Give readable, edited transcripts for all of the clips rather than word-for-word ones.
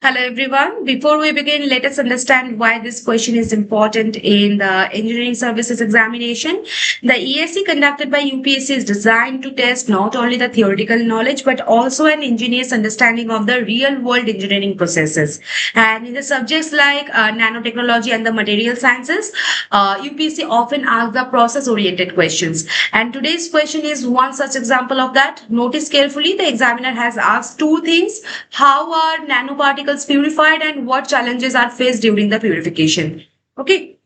Hello everyone. Before we begin, let us understand why this question is important in the Engineering Services Examination. The ESE conducted by UPSC is designed to test not only the theoretical knowledge but also an engineer's understanding of the real world engineering processes. And in the subjects like nanotechnology and the material sciences, UPSC often asks the process oriented questions. And today's question is one such example of that. Notice carefully, the examiner has asked two things: how are nanoparticles purified and what challenges are faced during the purification. Okay.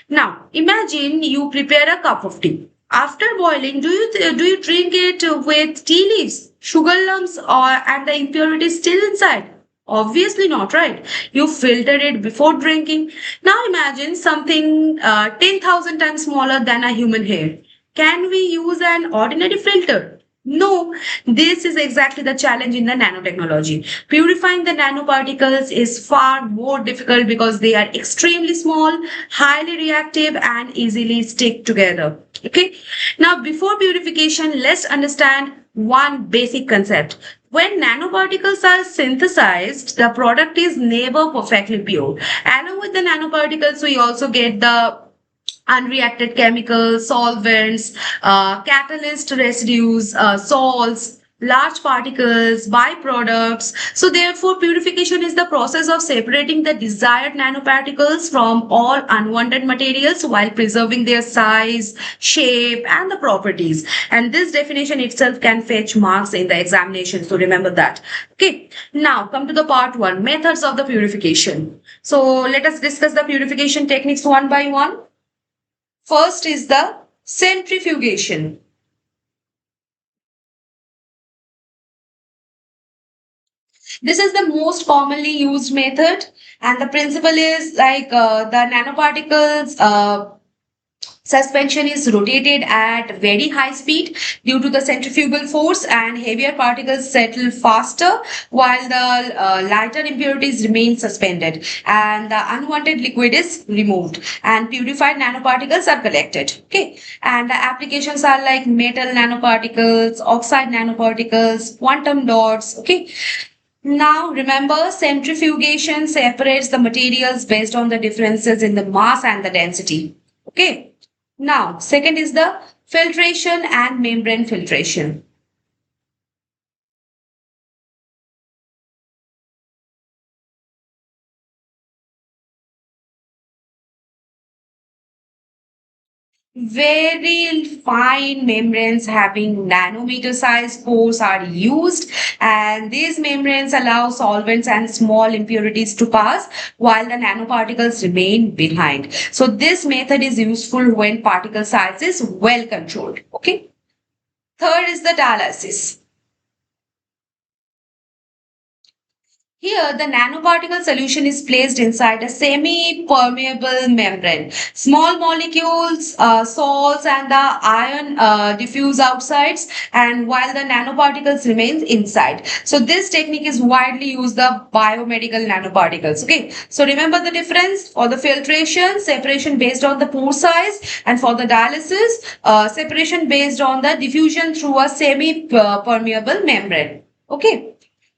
Now, imagine you prepare a cup of tea. After boiling, do you drink it with tea leaves, sugar lumps, or and the impurities still inside? Obviously not, right? You filter it before drinking. Now imagine something 10,000 times smaller than a human hair. Can we use an ordinary filter? No, this is exactly the challenge in the nanotechnology. Purifying the nanoparticles is far more difficult because they are extremely small, highly reactive, and easily stick together. Okay. Now, before purification, let's understand one basic concept. When nanoparticles are synthesized, the product is never perfectly pure. Along with the nanoparticles, we also get the unreacted chemicals, solvents, catalyst residues, salts, large particles, byproducts. So therefore, purification is the process of separating the desired nanoparticles from all unwanted materials while preserving their size, shape, and the properties. And this definition itself can fetch marks in the examination. So remember that. Okay. Now come to the part one, methods of the purification. So let us discuss the purification techniques one by one. First is the centrifugation. This is the most commonly used method, and the principle is like the nanoparticles suspension is rotated at very high speed due to the centrifugal force, and heavier particles settle faster while the lighter impurities remain suspended and the unwanted liquid is removed and purified nanoparticles are collected. Okay, and the applications are like metal nanoparticles, oxide nanoparticles, quantum dots. Okay. Now remember, centrifugation separates the materials based on the differences in the mass and the density. Okay. Now, second is the filtration and membrane filtration. Very fine membranes having nanometer size pores are used, and these membranes allow solvents and small impurities to pass while the nanoparticles remain behind. So this method is useful when particle size is well controlled. Okay. Third is the dialysis. Here, the nanoparticle solution is placed inside a semi-permeable membrane. Small molecules, salts, and the ion diffuse outsides, and while the nanoparticles remains inside. So this technique is widely used the biomedical nanoparticles. Okay. So remember the difference: for the filtration, separation based on the pore size, and for the dialysis, separation based on the diffusion through a semi-permeable membrane. Okay.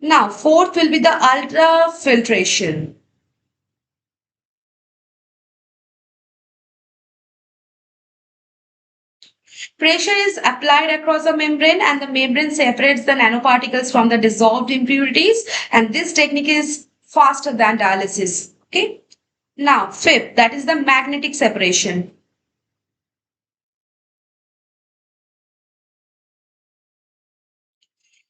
Now, fourth will be the ultrafiltration. Pressure is applied across the membrane and the membrane separates the nanoparticles from the dissolved impurities, and this technique is faster than dialysis. Okay. Now, fifth, that is the magnetic separation.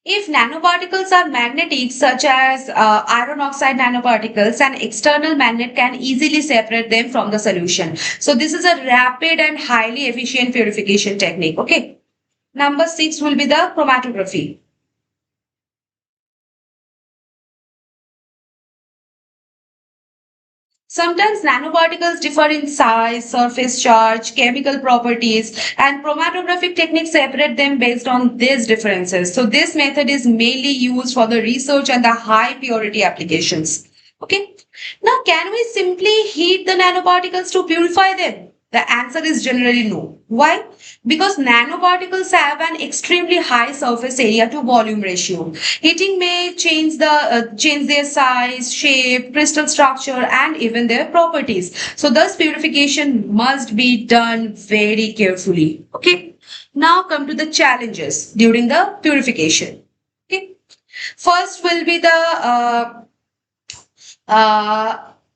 If nanoparticles are magnetic, such as iron oxide nanoparticles, an external magnet can easily separate them from the solution. So this is a rapid and highly efficient purification technique. Okay. Number six will be the chromatography. Sometimes nanoparticles differ in size, surface charge, chemical properties, and chromatographic techniques separate them based on these differences. So this method is mainly used for the research and the high purity applications. Okay. Now, can we simply heat the nanoparticles to purify them? The answer is generally no. Why? Because nanoparticles have an extremely high surface area to volume ratio. Heating may change their size, shape, crystal structure, and even their properties. So thus purification must be done very carefully. Okay. Now come to the challenges during the purification. Okay. First will be the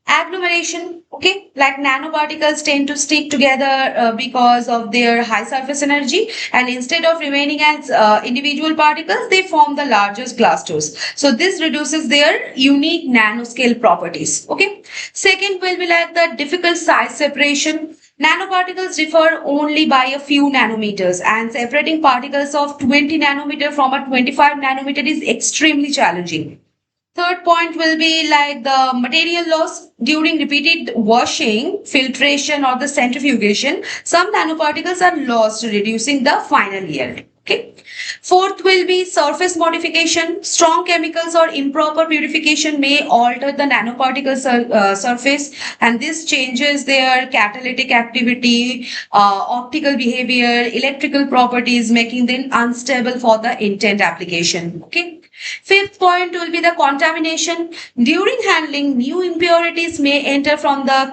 agglomeration. Okay, like nanoparticles tend to stick together because of their high surface energy, and instead of remaining as individual particles, they form the largest clusters. So this reduces their unique nanoscale properties. Okay. Second will be like the difficult size separation. Nanoparticles differ only by a few nanometers, and separating particles of 20 nanometer from a 25 nanometer is extremely challenging. Third point will be like the material loss during repeated washing, filtration, or the centrifugation. Some nanoparticles are lost, reducing the final yield. Okay. Fourth will be surface modification. Strong chemicals or improper purification may alter the nanoparticle surface, and this changes their catalytic activity, optical behavior, electrical properties, making them unstable for the intent application. Okay. Fifth point will be the contamination. During handling, new impurities may enter from the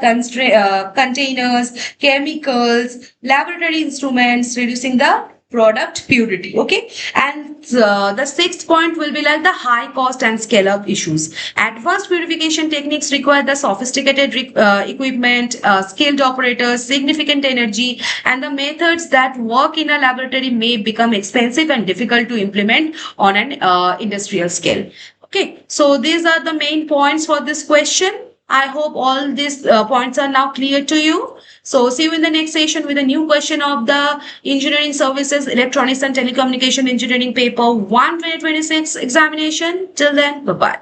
containers, chemicals, laboratory instruments, reducing the product purity. Okay. And the sixth point will be like the high cost and scale up issues. Advanced purification techniques require the sophisticated equipment, skilled operators, significant energy, and the methods that work in a laboratory may become expensive and difficult to implement on an industrial scale. Okay, so these are the main points for this question. I hope all these points are now clear to you. So see you in the next session with a new question of the Engineering Services, Electronics and Telecommunication Engineering Paper I 2026 examination. Till then, bye-bye.